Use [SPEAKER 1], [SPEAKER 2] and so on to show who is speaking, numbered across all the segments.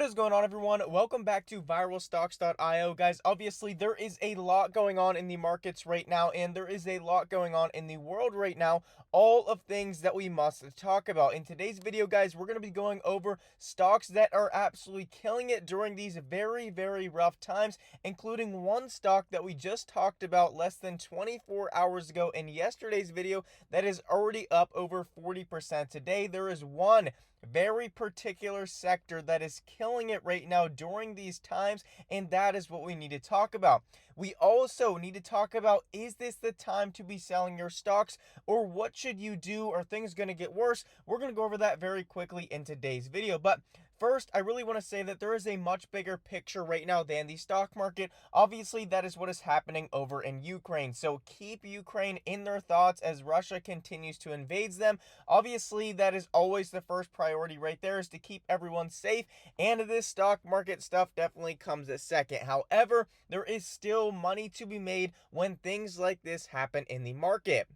[SPEAKER 1] What is going on, everyone? Welcome back to viralstocks.io. Guys, obviously there is a lot going on in the markets right now, and there is a lot going on in the world right now, all of things that we must talk about. In today's video, guys, we're going to be going over stocks that are absolutely killing it during these very rough times, including one stock that we just talked about less than 24 hours ago in yesterday's video that is already up over 40% today. There is one very particular sector that is killing it right now during these times, and that is what we need to talk about. We also need to talk about, is this the time to be selling your stocks, or what should you do? Are things going to get worse? We're going to go over that very quickly in today's video. But first, I really want to say that there is a much bigger picture right now than the stock market. Obviously, that is what is happening over in Ukraine. So keep Ukraine in their thoughts as Russia continues to invade them. Obviously, that is always the first priority right there, is to keep everyone safe. And this stock market stuff definitely comes at second. However, there is still money to be made when things like this happen in the market.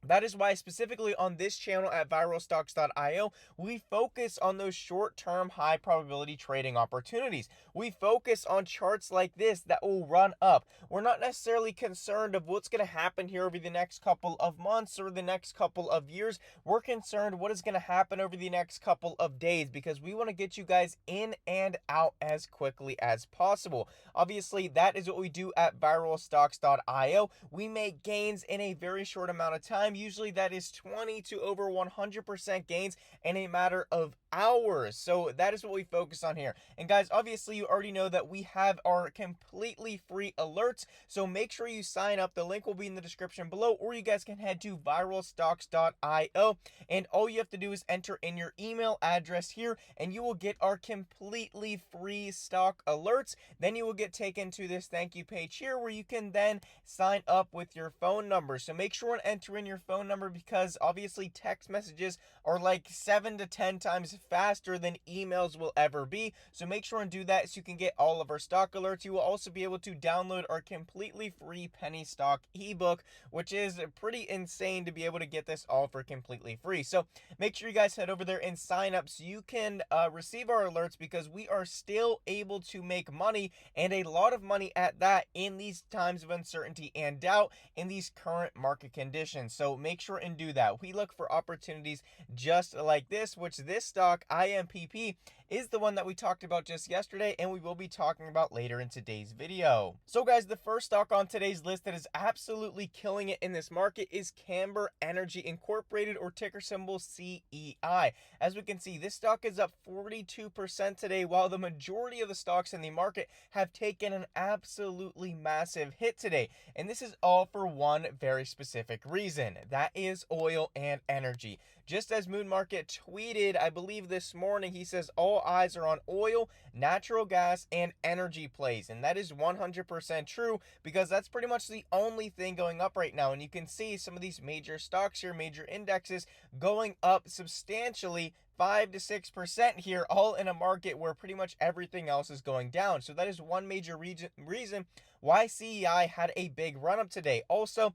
[SPEAKER 1] That is why specifically on this channel at viralstocks.io, we focus on those short-term high probability trading opportunities. We focus on charts like this that will run up. We're not necessarily concerned of what's going to happen here over the next couple of months or the next couple of years. We're concerned what is going to happen over the next couple of days, because we want to get you guys in and out as quickly as possible. Obviously, that is what we do at viralstocks.io. We make gains in a very short amount of time. Usually that is 20 to over 100% gains in a matter of hours. So that is what we focus on here. And guys, obviously you already know that we have our completely free alerts. So make sure you sign up. The link will be in the description below, or you guys can head to viralstocks.io. And all you have to do is enter in your email address here, and you will get our completely free stock alerts. Then you will get taken to this thank you page here where you can then sign up with your phone number. So make sure and enter in your phone number, because obviously text messages are like 7 to 10 times faster than emails will ever be. So make sure and do that so you can get all of our stock alerts. You will also be able to download our completely free penny stock ebook, which is pretty insane to be able to get this all for completely free. So make sure you guys head over there and sign up so you can receive our alerts, because we are still able to make money, and a lot of money at that, in these times of uncertainty and doubt in these current market conditions. So make sure and do that. We look for opportunities just like this, which this stock, IMPP, is the one that we talked about just yesterday, and we will be talking about later in today's video. So guys, the first stock on today's list that is absolutely killing it in this market is Camber Energy Incorporated, or ticker symbol CEI. As we can see, this stock is up 42% today, while the majority of the stocks in the market have taken an absolutely massive hit today. And this is all for one very specific reason. That is oil and energy. Just as Moon Market tweeted, I believe this morning, he says all eyes are on oil, natural gas, and energy plays. And that is 100% true, because that's pretty much the only thing going up right now. And you can see some of these major stocks here, major indexes, going up substantially, 5 to 6% here, all in a market where pretty much everything else is going down. So that is one major reason why CEI had a big run up today. Also,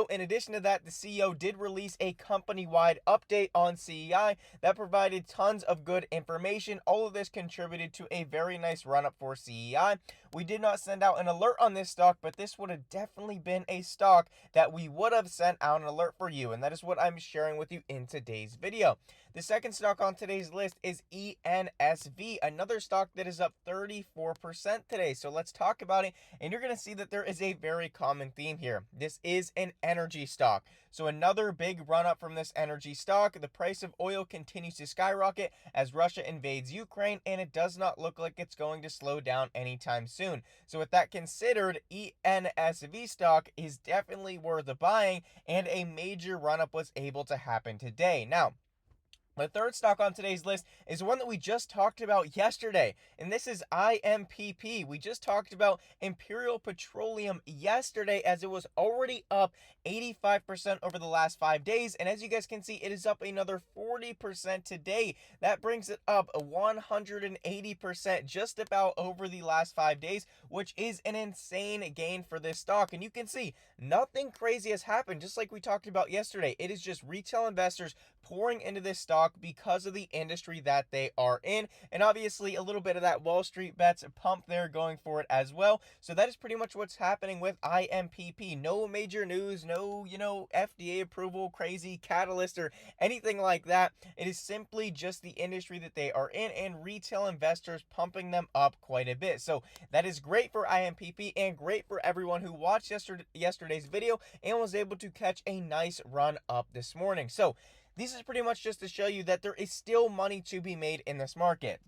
[SPEAKER 1] in addition to that, the CEO did release a company-wide update on CEI that provided tons of good information. All of this contributed to a very nice run-up for CEI. We did not send out an alert on this stock, but this would have definitely been a stock that we would have sent out an alert for you, and that is what I'm sharing with you in today's video. The second stock on today's list is ENSV, another stock that is up 34% today. So let's talk about it, and you're going to see that there is a very common theme here. This is an energy stock. So another big run up from this energy stock. The price of oil continues to skyrocket as Russia invades Ukraine, and it does not look like it's going to slow down anytime soon. So with that considered, ENSV stock is definitely worth buying, and a major run up was able to happen today. Now, the third stock on today's list is one that we just talked about yesterday, and this is IMPP. We just talked about Imperial Petroleum yesterday, as it was already up 85% over the last 5 days, and as you guys can see, it is up another 40% today. That brings it up 180% just about over the last 5 days, which is an insane gain for this stock. And you can see nothing crazy has happened, just like we talked about yesterday. It is just retail investors pouring into this stock stock because of the industry that they are in. And obviously, a little bit of that Wall Street bets pump there going for it as well. So that is pretty much what's happening with IMPP. No major news, no, FDA approval, crazy catalyst, or anything like that. It is simply just the industry that they are in and retail investors pumping them up quite a bit. So that is great for IMPP and great for everyone who watched yesterday's video and was able to catch a nice run up this morning. So this is pretty much just to show you that there is still money to be made in this market.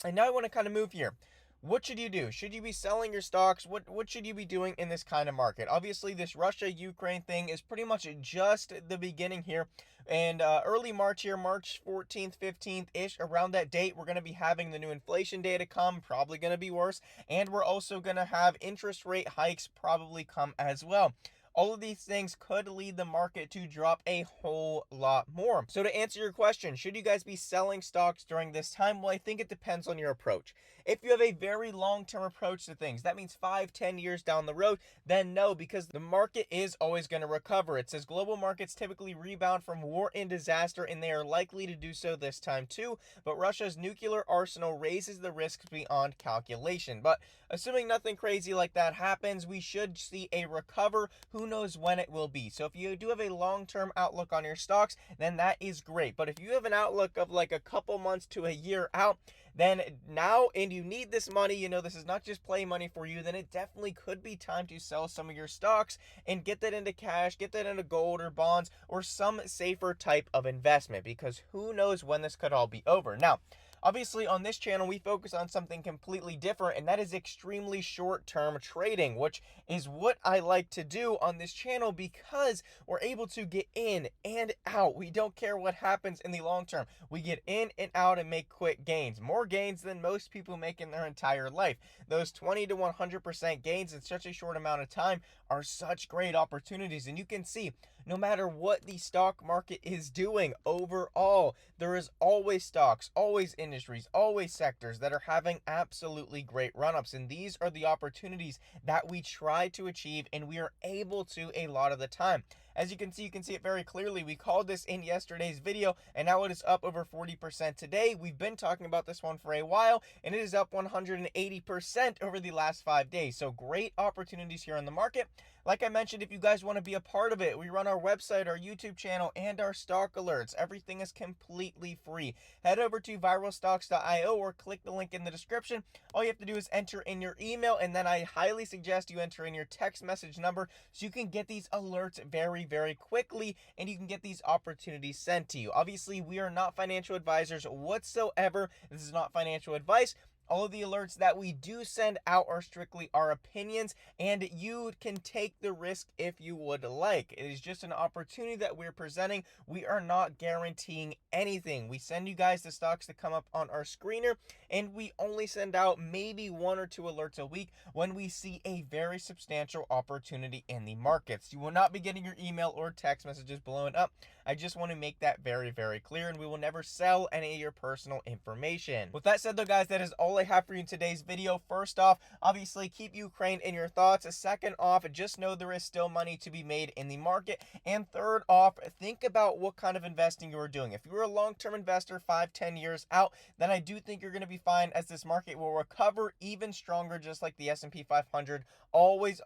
[SPEAKER 1] And now I want to kind of move here. What should you do? Should you be selling your stocks? What should you be doing in this kind of market? Obviously, this Russia-Ukraine thing is pretty much just the beginning here. And early March here, March 14th, 15th-ish, around that date, we're going to be having the new inflation data come, probably going to be worse. And we're also going to have interest rate hikes probably come as well. All of these things could lead the market to drop a whole lot more. So to answer your question, should you guys be selling stocks during this time? Well, I think it depends on your approach. If you have a very long-term approach to things, that means 5-10 years down the road, then no, because the market is always going to recover. It says global markets typically rebound from war and disaster, and they are likely to do so this time too, but Russia's nuclear arsenal raises the risks beyond calculation. But assuming nothing crazy like that happens, we should see a recover. Who knows when it will be? So if you do have a long-term outlook on your stocks, then that is great. But if you have an outlook of like a couple months to a year out, then now, and you need this money, this is not just play money for you, then it definitely could be time to sell some of your stocks and get that into cash, get that into gold or bonds or some safer type of investment, because who knows when this could all be over. Now, obviously, on this channel, we focus on something completely different, and that is extremely short-term trading, which is what I like to do on this channel because we're able to get in and out. We don't care what happens in the long term. We get in and out and make quick gains. More gains than most people make in their entire life. Those 20 to 100% gains in such a short amount of time are such great opportunities, and you can see no matter what the stock market is doing overall, there is always stocks, always industries, always sectors that are having absolutely great run-ups. And these are the opportunities that we try to achieve, and we are able to a lot of the time. As you can see it very clearly. We called this in yesterday's video, and now it is up over 40% today. We've been talking about this one for a while, and it is up 180% over the last 5 days. So great opportunities here in the market. Like I mentioned, if you guys want to be a part of it, we run our website, our YouTube channel, and our stock alerts. Everything is completely free. Head over to viralstocks.io or click the link in the description. All you have to do is enter in your email, and then I highly suggest you enter in your text message number so you can get these alerts very, very quickly, and you can get these opportunities sent to you. Obviously, we are not financial advisors whatsoever. This is not financial advice. All of the alerts that we do send out are strictly our opinions, and you can take the risk if you would like. It is just an opportunity that we're presenting. We are not guaranteeing anything. We send you guys the stocks that come up on our screener, and we only send out maybe 1 or 2 alerts a week when we see a very substantial opportunity in the markets. You will not be getting your email or text messages blowing up. I just want to make that very, very clear, and we will never sell any of your personal information. With that said, though, guys, that is all I have for you in today's video. First off, obviously keep Ukraine in your thoughts. Second off, just know there is still money to be made in the market. And third off, think about what kind of investing you are doing. If you're a long-term investor 5-10 years out, then I do think you're going to be fine, as this market will recover even stronger, just like the S&P 500 always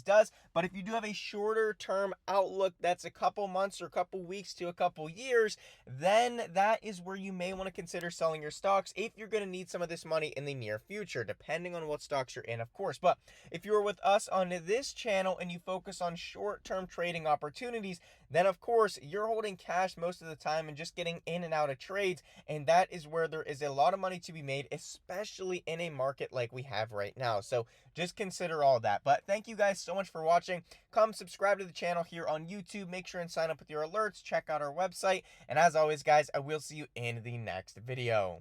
[SPEAKER 1] does. But if you do have a shorter term outlook that's a couple months or a couple weeks to a couple years, then that is where you may want to consider selling your stocks if you're going to need some of this money in the near future, depending on what stocks you're in, of course. But if you're with us on this channel and you focus on short-term trading opportunities, then of course you're holding cash most of the time and just getting in and out of trades, and that is where there is a lot of money to be made, especially in a market like we have right now. So just consider all that. But thank you guys so much for watching. Come subscribe to the channel here on YouTube. Make sure and sign up with your alerts. Check out our website. And as always, guys, I will see you in the next video.